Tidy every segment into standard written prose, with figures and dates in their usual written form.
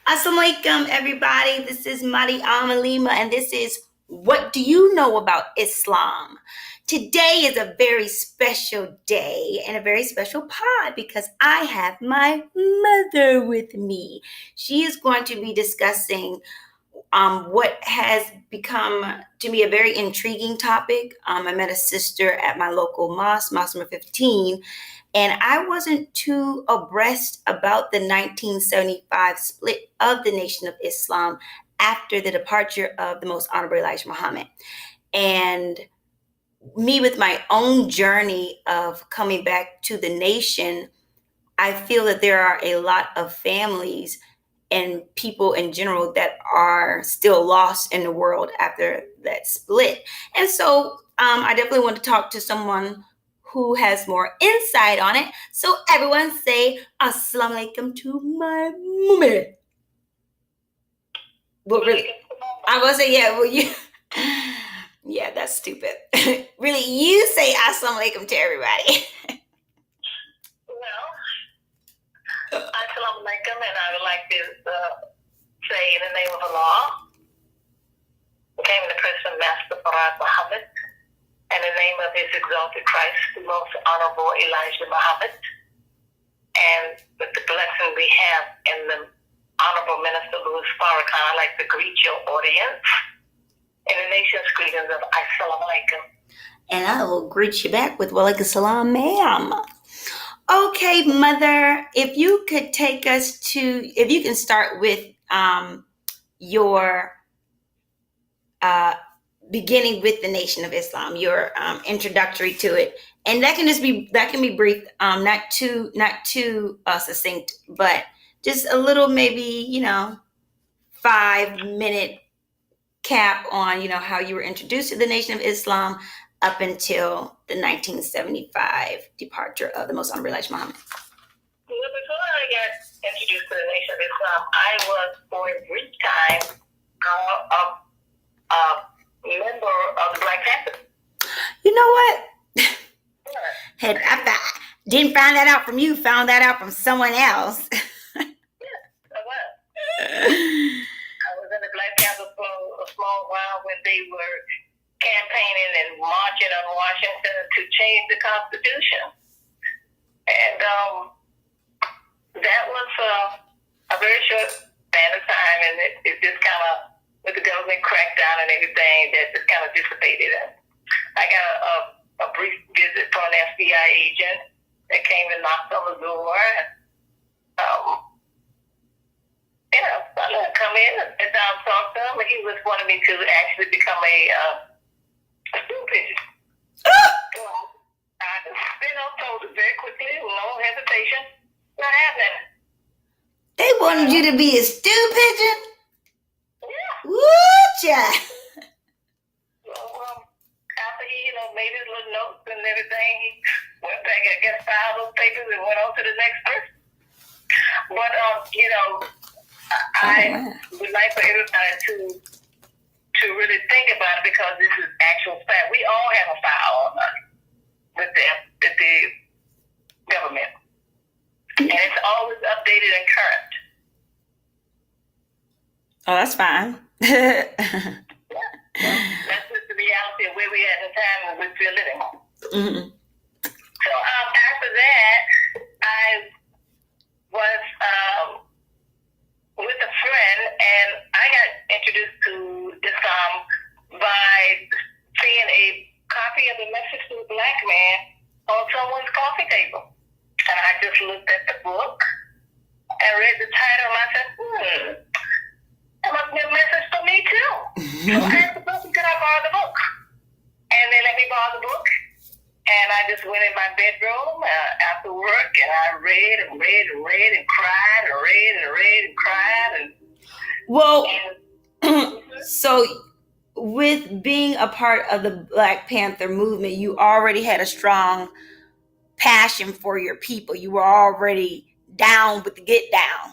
Assalamu alaikum, everybody. This is Alima, and this is What Do You Know About Islam? Today is a very special day and a very special pod because I have my mother with me. She is going to be discussing what has become to me a very intriguing topic. I met a sister at my local mosque number 15, and I wasn't too abreast about the 1975 split of the Nation of Islam after the departure of the Most Honorable Elijah Muhammad. And me, with my own journey of coming back to the nation, I feel that there are a lot of families and people in general that are still lost in the world after that split. And so I definitely want to talk to someone who has more insight on it. So everyone say Assalamu alaikum to my mummy. Well, really, I was say, yeah, well, you, yeah, that's stupid. Really, you say Assalamu alaikum to everybody. Assalamu alaikum, and I would like to say in the name of Allah, who came in the person of Master Farad Muhammad, and in the name of His exalted Christ, the most honorable Elijah Muhammad, and with the blessing we have in the honorable Minister Louis Farrakhan, I'd like to greet your audience in the nation's greetings of Assalamu alaikum. And I will greet you back with Walaikum salam, ma'am. Okay, Mother, if you could take us if you can start with your beginning with the Nation of Islam, your introductory to it, and that can be brief, not too succinct, but just a little, maybe 5-minute cap on how you were introduced to the Nation of Islam up until the 1975 departure of the Most Honorable Elijah Muhammad. Well, before I got introduced to the Nation of Islam, I was for a brief time a member of the Black Panthers. You know what? Didn't find that out from you, found that out from someone else. Yes, I was. I was in the Black Panthers for a small while when they were campaigning and marching on Washington to change the Constitution. And that was a very short span of time, and it just kind of, with the government crackdown and everything, that just kind of dissipated. And I got a brief visit from an FBI agent that came and knocked on the door. I let him come in and sit down and talk to him, and he was wanting me to actually become a stool pigeon. So I told it very quickly, no hesitation, not happening. They wanted you to be a stew pigeon? Yeah. Woo, child. So after he, made his little notes and everything, he went back and filed those papers and went on to the next person. But I would like for everybody to really think about it, because this is actual fact. We all have a file on us with the government, and it's always updated and current. Oh, that's fine. Yeah. That's just the reality of where we are at the time in which we're living. Mm-hmm. So after that, I was with a friend, and I got introduced to Islam by seeing a copy of the Message to a Black Man on someone's coffee table. And I just looked at the book and read the title, and I said, that must be a message for me too. So I asked the person, could I borrow the book? And they let me borrow the book. And I just went in my bedroom after work, and I read and read and read and cried and read and read and cried. Well, so with being a part of the Black Panther movement, you already had a strong passion for your people. You were already down with the get down.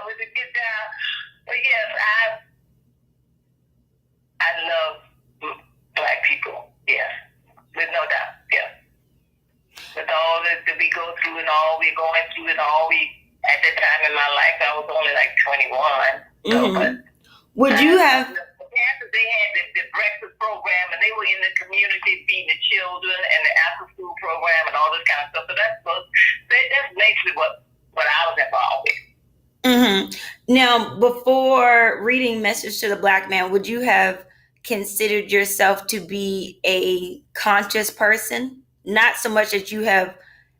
With the get down. But yes, I love Black people, yes, with no doubt, yes. With all that we go through and all we're going went through it all. At that time in my life, I was only like 21. So, but would you have? They had the breakfast program, and they were in the community feeding the children, and the after school program, and all this kind of stuff. So that's basically what I was involved with. Now, before reading Message to the Black Man, would you have considered yourself to be a conscious person? Not so much that you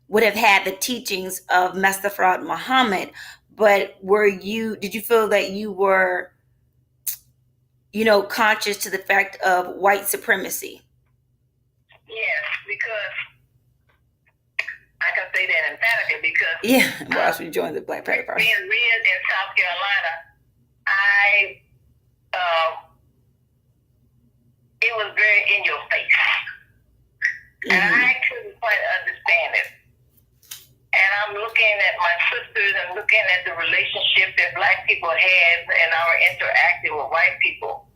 would have had the teachings of Mustafa Muhammad, but did you feel that you were, conscious to the fact of white supremacy? Yes, because I can say that emphatically because while we joined the Black Panther Party. Being raised in South Carolina, it was very in your face, and I couldn't quite understand it. And I'm looking at my sisters and looking at the relationship that Black people had and our interacting with white people,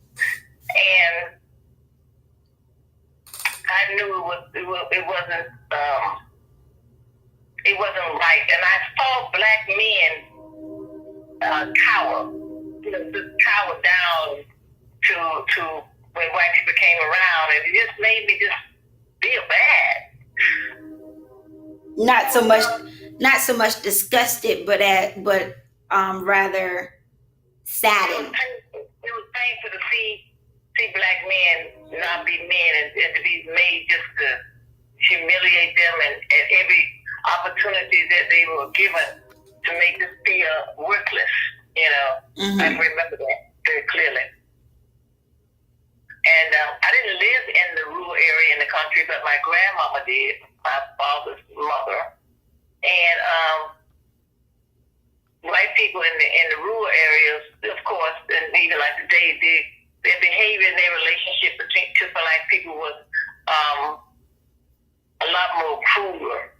and I knew it wasn't right. And I saw Black men cower, just cower down to when white people came around, and it just made me just feel bad. Not so much disgusted, but rather saddened. It was painful to see Black men not be men and to be made just to humiliate them and every opportunity that they were given to make them feel worthless. I remember that very clearly. And I didn't live in the rural area in the country, but my grandmama did, my father's mother. And white people in the rural areas, of course, and even like today, their behavior and their relationship to Black people was a lot more crueler.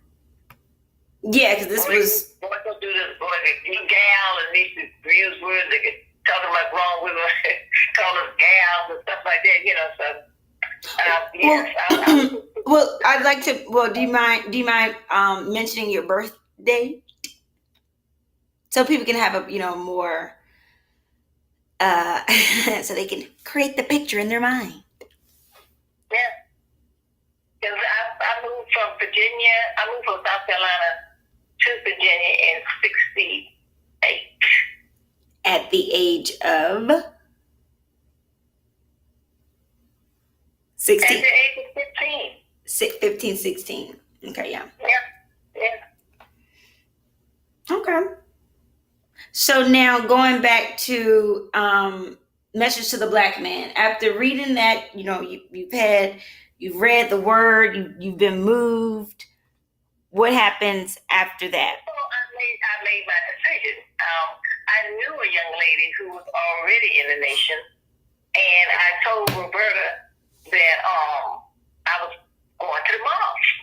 Yeah, because this was. Boys don't do this, boy, you gal, and these use words that get talking about grown women, call us gals and stuff like that, So, well, I'd like to. Well, do you mind mentioning your birthday, so people can have a more, so they can create the picture in their mind. Yeah, because I moved from Virginia. I moved from South Carolina to Virginia in '68. At the age of 16. At the age of 15. 15, 16. Okay, yeah. Yeah. Okay. So now going back to Message to the Black Man. After reading that, you've read the word, you've been moved. What happens after that? Well, I made my decision. I knew a young lady who was already in the nation, and I told Roberta that I was going to the mosque.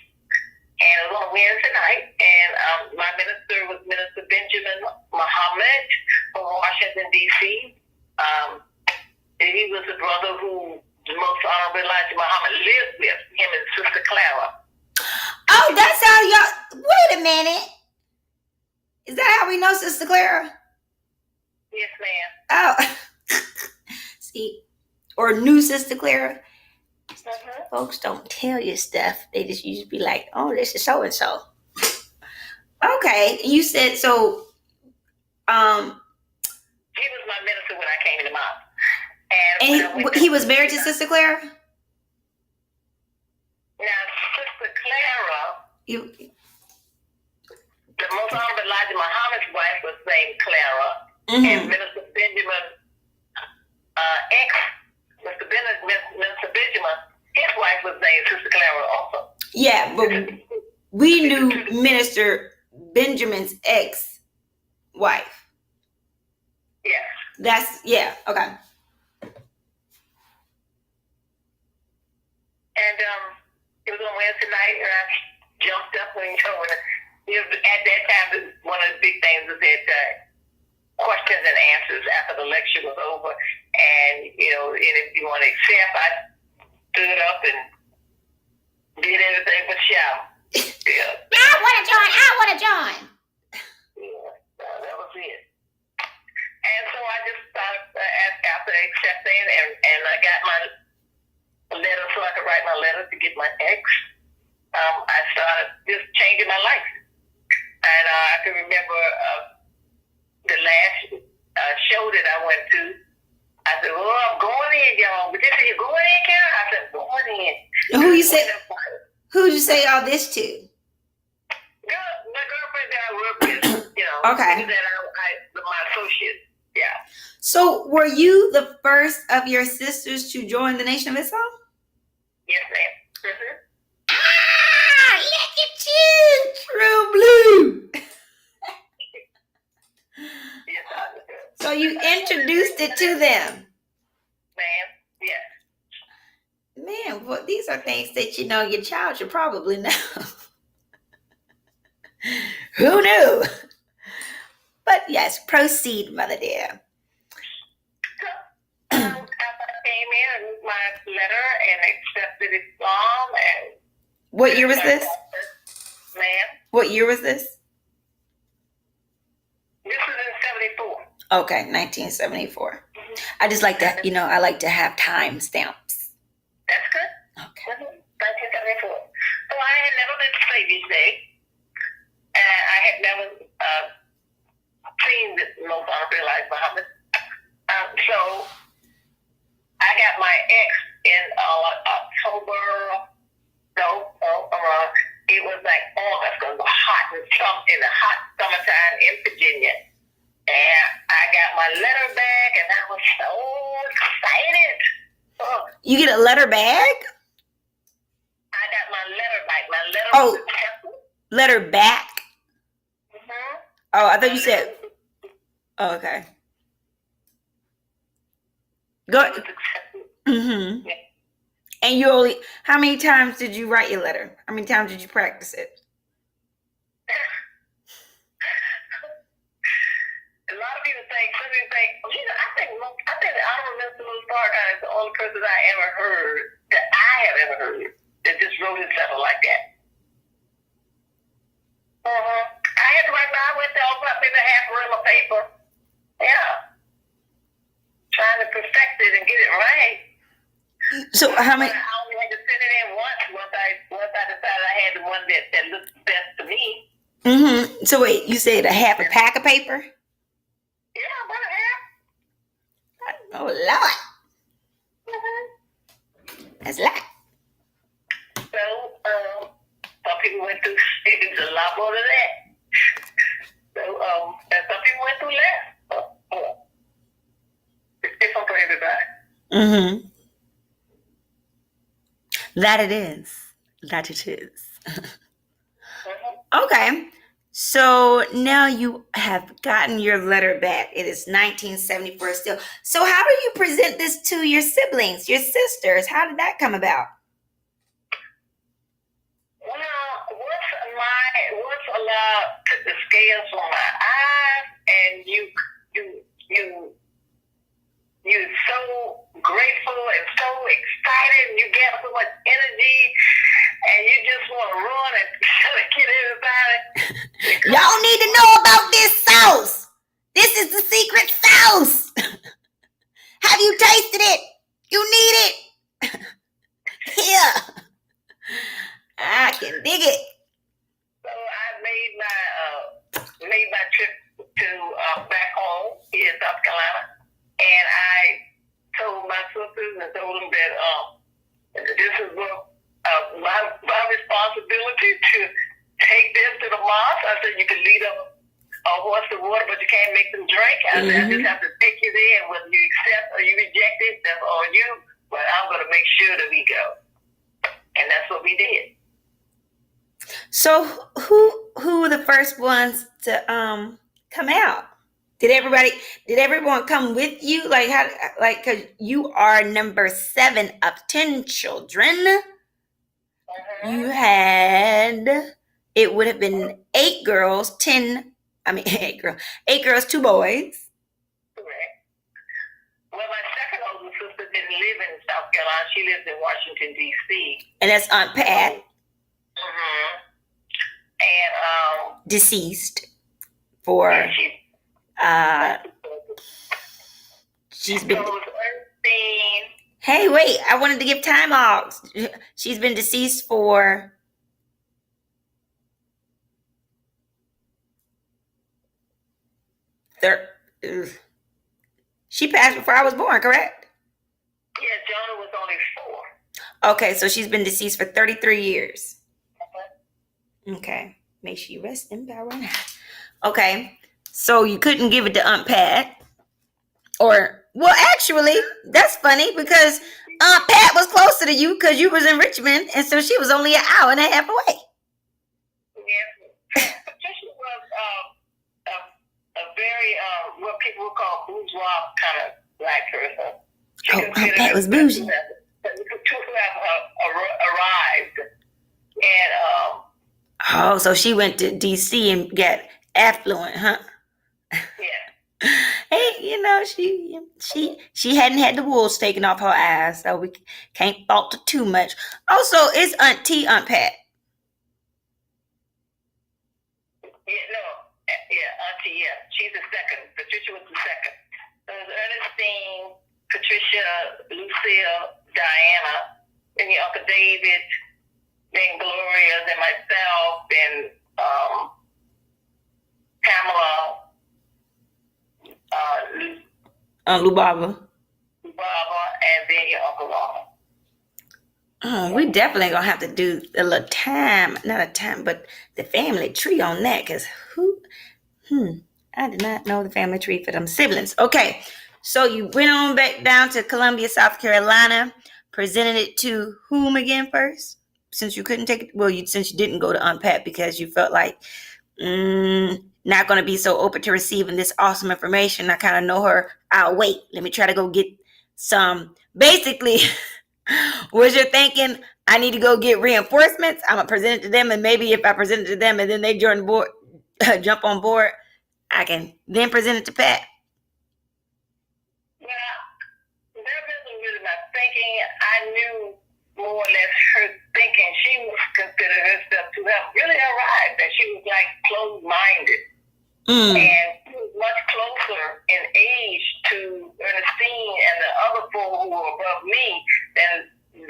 And it was on Wednesday night, and my minister was Minister Benjamin Muhammad from Washington, D.C. He was the brother who the Most Honorable Elijah Muhammad lived with, him and Sister Clara. Oh, that's how y'all... Wait a minute. Is that how we know Sister Clara? Yes, ma'am. Oh. See, or new Sister Clara. Folks don't tell you stuff. They just used to be like, oh, this is so-and-so. Okay. And you said, so... He was my minister when I came to the mosque. And he was married to Sister Clara? Now, Sister Clara, the Most Honorable Elijah Muhammad's wife was named Clara, and Minister Benjamin, Minister Benjamin, his wife was named Sister Clara also. Yeah, but we knew Minister Benjamin's ex-wife. Yes. Okay. And it was on Wednesday night, and I jumped up when at that time, one of the big things was that questions and answers after the lecture was over. And, and if you want to accept, I stood up and did everything but shout. I want to join. remember the last show that I went to. I said, "Well, I'm going in, y'all." But they said, "You going in, Karen?" I said, "Going in." Who'd you say all this to? My girlfriend that I work with, Okay. My associates, yeah. So, were you the first of your sisters to join the Nation of Islam? Yes, ma'am. Mm-hmm. Ah, look at you, true blue. Yes, I was good. So you introduced it to them. Ma'am, yes. Man, well, these are things that your child should probably know. Who knew? But yes, proceed, mother dear. So, after I came in with my letter and accepted Islam, and what year was this? Ma'am, what year was this? This was in 74. Okay, 1974. Mm-hmm. I just like to, I like to have time stamps. That's good. Okay. Mm-hmm. 1974. So I had never been to Slavery Day, and I had never seen the Most Honorable Elijah Muhammad. So I got my ex in October. It was like August, because it was hot in the hot summertime in Virginia. And I got my letter back, and I was so excited. You get a letter bag? I got my letter back. My letter was accepted. Letter back? Mm-hmm. Oh, I thought you said... Oh, okay. Go. Mm-hmm. Yeah. And you only... How many times did you write your letter? How many times did you practice it? A lot of people think, I think the Honorable Minister Louis Farrakhan is the only person I have ever heard that just wrote himself like that. Mm-hmm. I had to write. I went to open up maybe half a room of paper. Yeah, trying to perfect it and get it right. So how many? I only had to send it in once I decided I had the one that looked best to me. Mm-hmm. So wait, you said a half a pack of paper? Yeah, about a half. Oh, Lord. Mm-hmm. That's a lot. So, some people went through, it's a lot more than that. So, and some people went through less. It's different for everybody. Mm-hmm. That it is. That it is. Mm-hmm. Okay. So now you have gotten your letter back. It is 1974 still. So how do you present this to your siblings, your sisters? How did that come about? Well, once Allah took the scales from my eyes, and you're so grateful and so excited, and you get so much energy, and you just want to run and get everybody. Y'all need to know about this sauce. This is the secret sauce. Have you tasted it? You need it. Here. I can dig it. So I made my trip to back home here in South Carolina, and I told my sisters and told them that this is my responsibility to take them to the mosque. I said, you can lead them a horse to water, but you can't make them drink. I said, I just have to take you there, and whether you accept or you reject it, that's on you. But I'm going to make sure that we go. And that's what we did. So who were the first ones to come out? Did everyone come with you? Like how? Like, cause you are number 7 of 10 children. Mm-hmm. You had, it would have been 8 girls, 8 girls, 2 boys. Correct. Well, my second older sister didn't live in South Carolina. She lives in Washington, D.C. And that's Aunt Pat. Mm-hmm. And deceased for she's been. Hey, wait! I wanted to give time off. She's been deceased for Ugh. She passed before I was born, correct? Yeah, Jonah was only 4. Okay, so she's been deceased for 33 years. Okay. May she rest in power now. Okay. So you couldn't give it to Aunt Pat. Or, well, actually, that's funny because Aunt Pat was closer to you because you was in Richmond, and so she was only an hour and a half away. Yes. Patricia was a very, what people would call bourgeois kind of black person. She Aunt Pat was bougie. To have arrived. And, so she went to D.C. and got affluent, huh? Yeah. Hey, she hadn't had the wolves taken off her eyes, so we can't fault her too much. Also, it's Aunt Pat. Auntie, yeah. She's the second. Patricia was the second. There was Ernestine, Patricia, Lucille, Diana, and your Uncle David, then Gloria, then myself, and Pamela, Lubaba. And then your Uncle Ronald. Oh, we definitely gonna have to do a little not a time, but the family tree on that, because I did not know the family tree for them siblings. Okay, so you went on back down to Columbia, South Carolina, presented it to whom again first? Since you couldn't take it, since you didn't go to Aunt Pat because you felt like not going to be so open to receiving this awesome information. I kind of know her. I'll wait. Let me try to go get some. Basically, was you thinking I need to go get reinforcements? I'm going to present it to them, and maybe if I present it to them and then they jump on board, I can then present it to Pat. Well, that wasn't really my thinking. I knew more or less her thinking. She was considered herself to have really arrived, that she was like closed-minded. And she was much closer in age to Ernestine and the other 4 who were above me than me,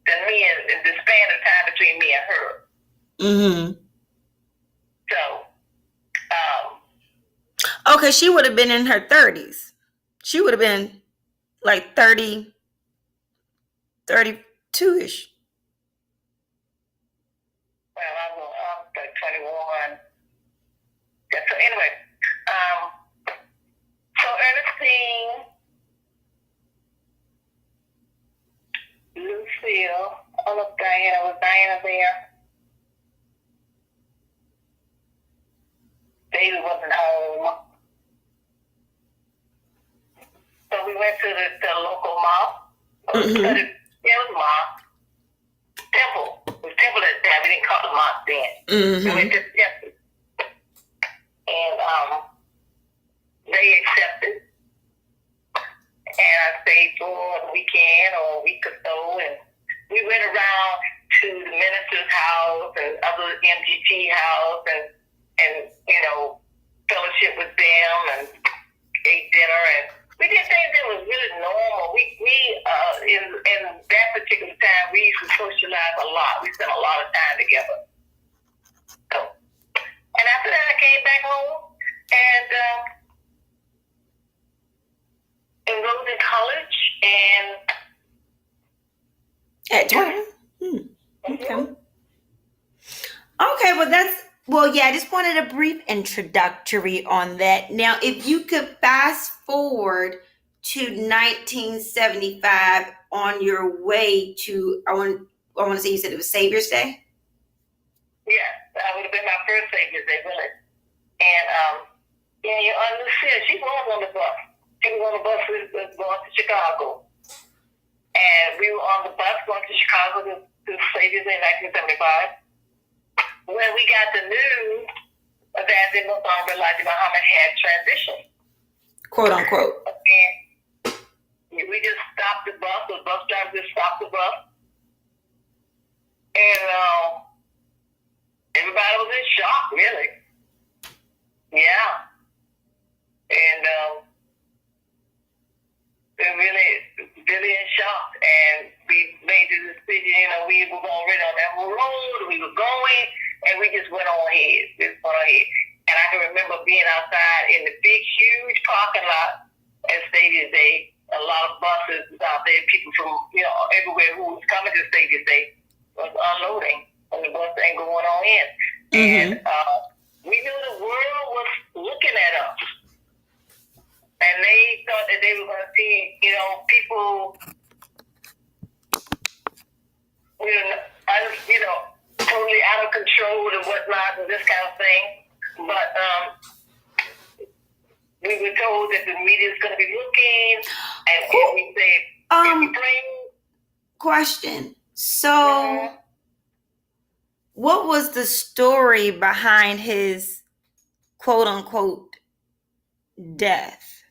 in the span of time between me and her. So, okay, she would have been in her 30s. She would have been like 30, 32-ish. Well, I'm like 21. So anyway, so Ernestine, Lucille, all of Diana, was Diana there? David wasn't home. So we went to the local mosque. It was mosque. Temple. It was temple at the time. We didn't call it mosque then. We went to the temple. And they accepted. And I stayed for a weekend or a week or so. And we went around to the minister's house and other MGT house and fellowship with them and ate dinner. And we did things that was really normal. We in that particular time, we used to socialize a lot. We spent a lot of time together. So, and after that, I came back home and enrolled in college and at 20. Okay, I just wanted a brief introductory on that. Now, if you could fast forward to 1975 on your way to, I want to say you said it was Savior's Day? Yeah, that would have been my first Savior's Day, really. And, your Aunt Lucille, she was on the bus. She was on the bus going to Chicago. And we were on the bus going to Chicago to Savior's Day in 1975. When we got the news that the Muslim Elijah Muhammad had transitioned. Quote unquote. And we just stopped the bus. The bus driver just stopped the bus. And everybody was in shock, really. Yeah. And they were really in shock. And we made the decision, we were already on that road. We were going. And we just went on ahead. And I can remember being being outside in the big, huge parking lot at Stadium Day. A lot of buses out there, people from everywhere who was coming to Stadium Day was unloading, and the bus ain't going on in. Mm-hmm. And we knew the world was looking at us, and they thought that they were going to see, people, totally out of control and whatnot and this kind of thing. But we were told that the media is going to be looking, and we said, question. So, what was the story behind his quote unquote death?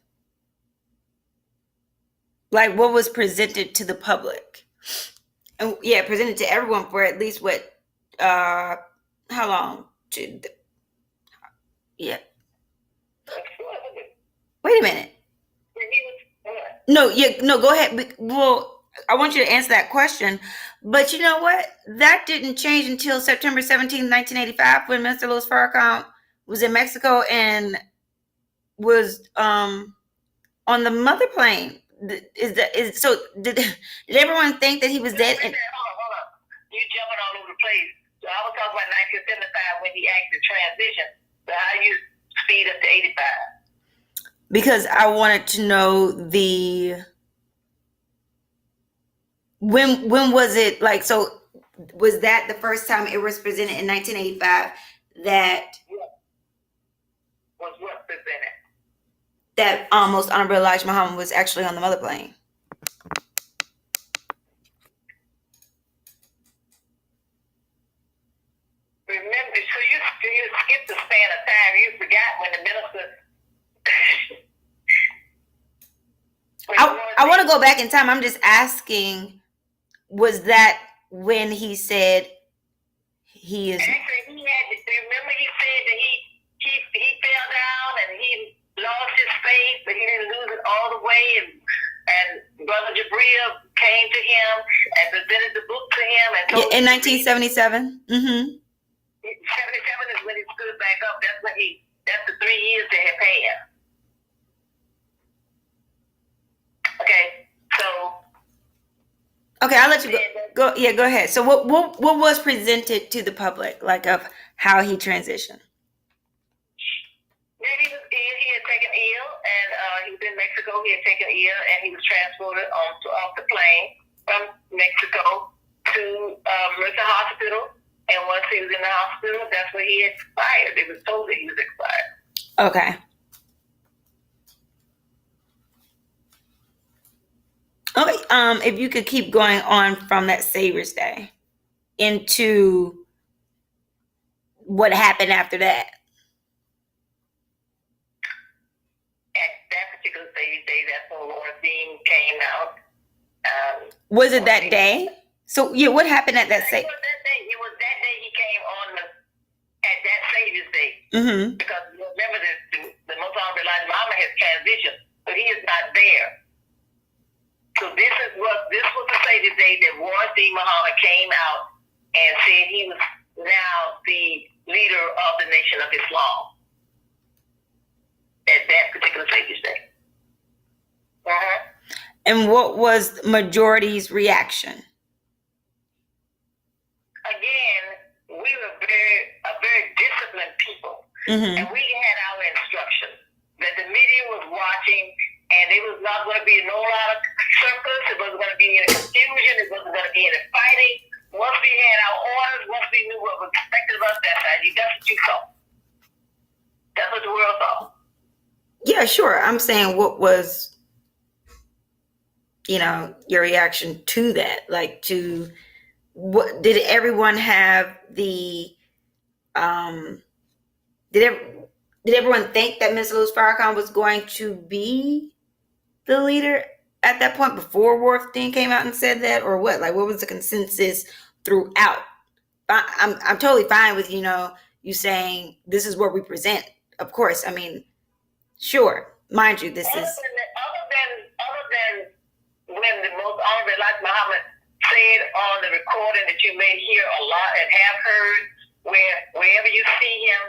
Like, what was presented to the public? And presented to everyone for at least how long? Wait a minute. No, go ahead. Well, I want you to answer that question. But you know what? That didn't change until September 17, 1985, when Mr. Louis Farrakhan was in Mexico and was on the mother plane. So did everyone think that he was dead? Hold on. You jumping all over the place. So I was talking about 1975 when he actually transitioned. So how do you speed up to 85? Because I wanted to know when was it, like, so was that the first time it was presented in 1985 that was what presented? That Most Honorable Elijah Muhammad was actually on the mother plane. Remember, so you skipped the span of time. You forgot when the minister. I want to go back in time. I'm just asking, was that when he said he is? Actually, remember he said that he fell down and he lost his faith, but he didn't lose it all the way. And Brother Jabril came to him and presented the book to him and told in 1977. 77 is when he stood back up. That's the 3 years they had passed. Okay, so. Okay, I'll let you go. Yeah, go ahead. So what was presented to the public, like, of how he transitioned? Yeah, he was ill. He had taken ill, and he was in Mexico. He had taken ill, and he was transported off the plane from Mexico to the hospital. And once he was in the hospital, that's when he expired. It was told that he was expired. Okay. Okay. If you could keep going on from that Savior's Day into what happened after that. At that particular Savior's Day, that's when Lord Dean came out. Was it that day? So what happened at that Savior's Day? It was that day he came on at that Savior's Day. Mm-hmm. Because remember the Most Honorable Elijah Muhammad has transitioned, but he is not there. So this was the Savior's Day that Warren D. Muhammad came out and said he was now the leader of the Nation of Islam at that particular Savior's Day. Uh-huh. And what was the majority's reaction? Again, we were a very disciplined people, mm-hmm. and we had our instructions that the media was watching, and it was not going to be no lot of circus. It wasn't going to be any confusion. It wasn't going to be any fighting. Once we had our orders, once we knew what was expected of us, that's what you saw. That's what the world saw. Yeah, sure. I'm saying, what was, your reaction to that? Like, what did everyone have the did everyone think that Mr. Louis Farrakhan was going to be the leader at that point before Worthing came out and said that, or what? Like, what was the consensus throughout? I'm totally fine with you saying this is what we present. Of course, I mean, sure, mind you, this is other than when the Most Honorable Elijah Muhammad said on the recording that you may hear a lot and have heard, wherever you see him,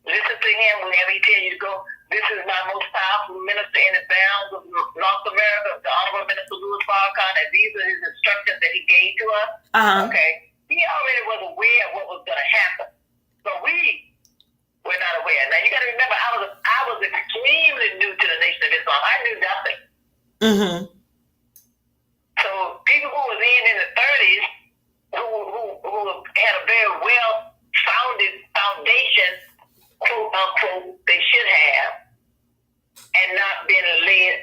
listen to him, him whenever he tells you to go. This is my most powerful minister in the bounds of North America, the Honorable Minister Louis Farrakhan, and these are his instructions that he gave to us. Okay. He already was aware of what was going to happen. But we were not aware. Now, you got to remember, I was extremely new to the Nation of Islam. I knew nothing. So people who was in the 30s, who had a very well-founded foundation, quote unquote, they should have, and not been led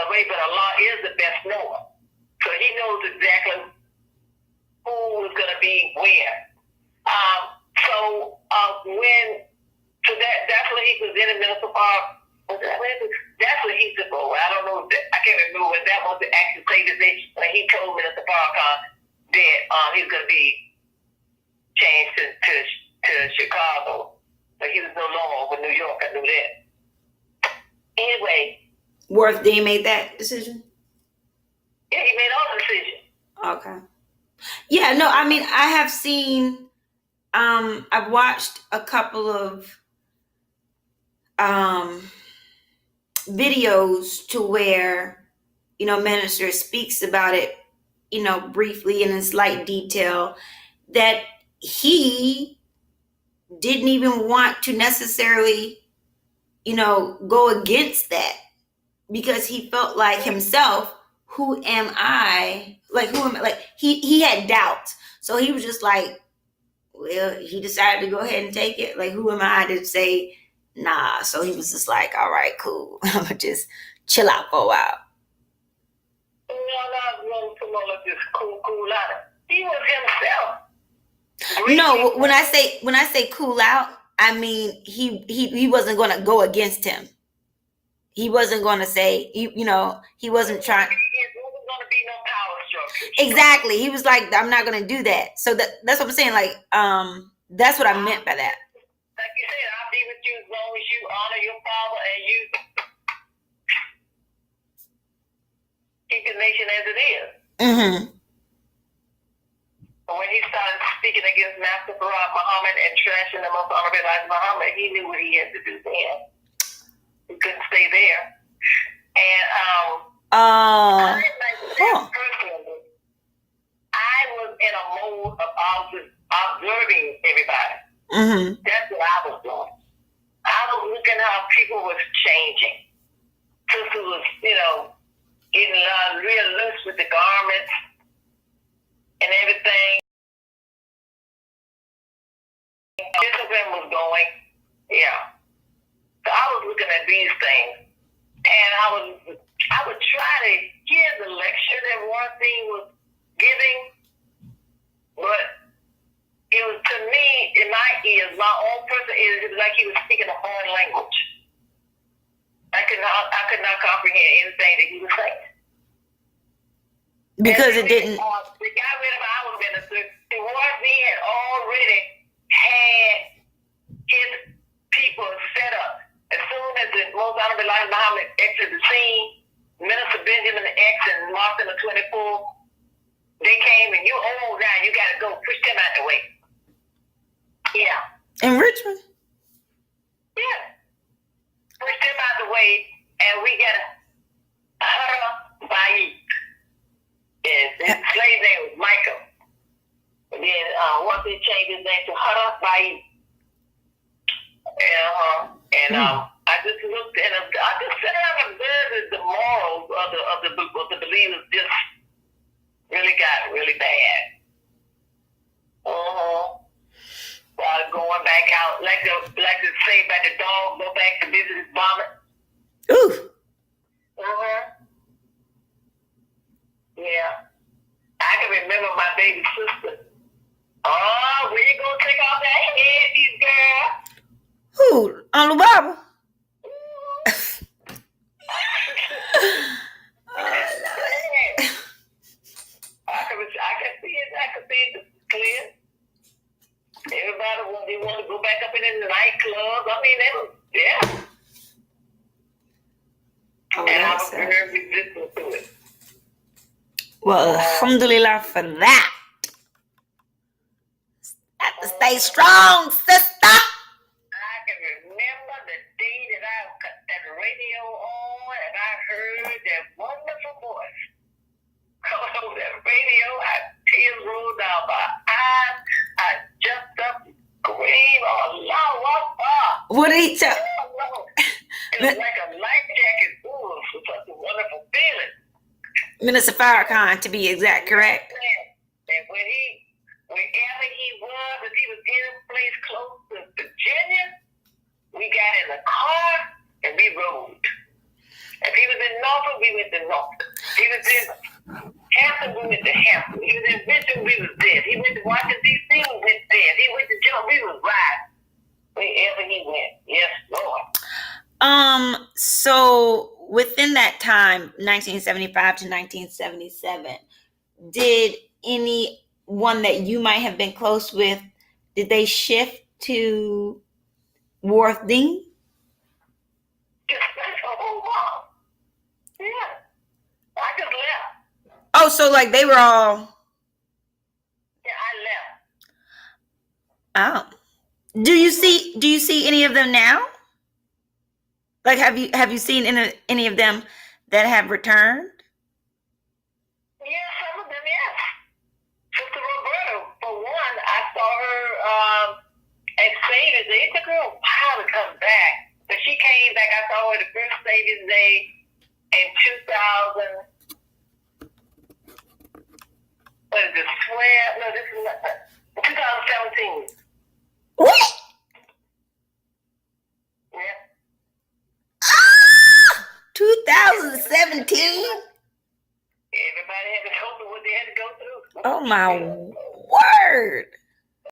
away. But Allah is the best knower, so He knows exactly who is going to be where. That's when he presented Minister Park. That's when he took over. I don't know. I can't remember when that was the actual statement when he told Minister Farrakhan that he's going to be changed to Chicago, but he was no longer with New York. I knew that. Anyway, Worth, did he make that decision? Yeah, he made all the decisions. Okay. Yeah, no, I mean, I have seen. I've watched a couple of videos to where, minister speaks about it, briefly and in slight detail, that he didn't even want to necessarily, go against that, because he felt like himself, who am I? Like, he had doubts. So he was just like, well, he decided to go ahead and take it. Like, who am I to say nah? So he was just like, all right, cool. I'm gonna just chill out for a while. No, just cool out. He was himself. No, when I say cool out, I mean he wasn't gonna go against him. He wasn't gonna say, he wasn't trying. Exactly. He was like, I'm not gonna do that. So that's what I'm saying. Like, that's what I meant by that. Like you said, I'll be with you as long as you honor your father and you keep the nation as it is. But when he started speaking against Master Farad Muhammad and trashing the most honorable Elijah Muhammad, he knew what he had to do then. He couldn't stay there. And personally, I was in a mode of observing everybody. That's what I was doing. I was looking how people was changing. Sister was, getting real loose with the garments and everything. Discipline was going. Yeah. So I was looking at these things. And I would try to hear the lecture that one thing was giving, but it was, to me, in my ears, my own personal ears, it was like he was speaking a foreign language. I could not comprehend anything that he was saying. Because it didn't. The guy rid of our minister, towards me, had already had his people set up. As soon as the most honorable Elijah Muhammad exited the scene, Minister Benjamin X and Martin the 24, they came and you old now, you got to go push them out the way. Yeah. In Richmond? Yeah. Push them out the way, and we got Bayi. His slave name was Michael. And then once they changed his name to Bayi. I just looked and I just sat down and observed the morals of the believers just really got really bad. Going back out like to say about the dog, go back to visit his vomit. Ooh. Yeah. I can remember my baby sister. Oh, where you gonna take off that head, these girls? Who? On the Bible? I can see it clear. Everybody want to go back up in the nightclub. I mean, yeah. Oh, and I was very resistant to it. Well, alhamdulillah for that. Have to stay strong, sister. I can remember radio on, and I heard that wonderful voice coming over that radio. Tears rolled down my eyes. I jumped up, screamed, Allah Akbar. What did he tell? It was like a life jacket. Ooh, it was such a wonderful feeling. Minister Farrakhan, to be exact, correct? And wherever he was, if he was in a place close to Virginia, we got in the car and we rode. If he was in Norfolk, we went to Norfolk. If he was in Hampton, we went to Hampton. He was in Richmond, we was there. He went to Washington, D.C., we went there. He went to Joe, we was riding. Wherever he went. Yes, Lord. So within that time, 1975 to 1977, did anyone that you might have been close with, did they shift to Worth Dean? Just that's a whole while. Yeah. I just left. Oh, so like they were all. Yeah, I left. Oh. Do you see any of them now? Like have you seen any of them that have returned? Yeah, some of them, yes. Sister Roberta, for one, I saw her at Savior's Day. It took her a while to come back. But she came back. I saw her the first Savior's Day in 2000. What is this? 12? No, this is not, 2017. What? Yeah. 2017? Everybody had to go through what they had to go through. Oh my word.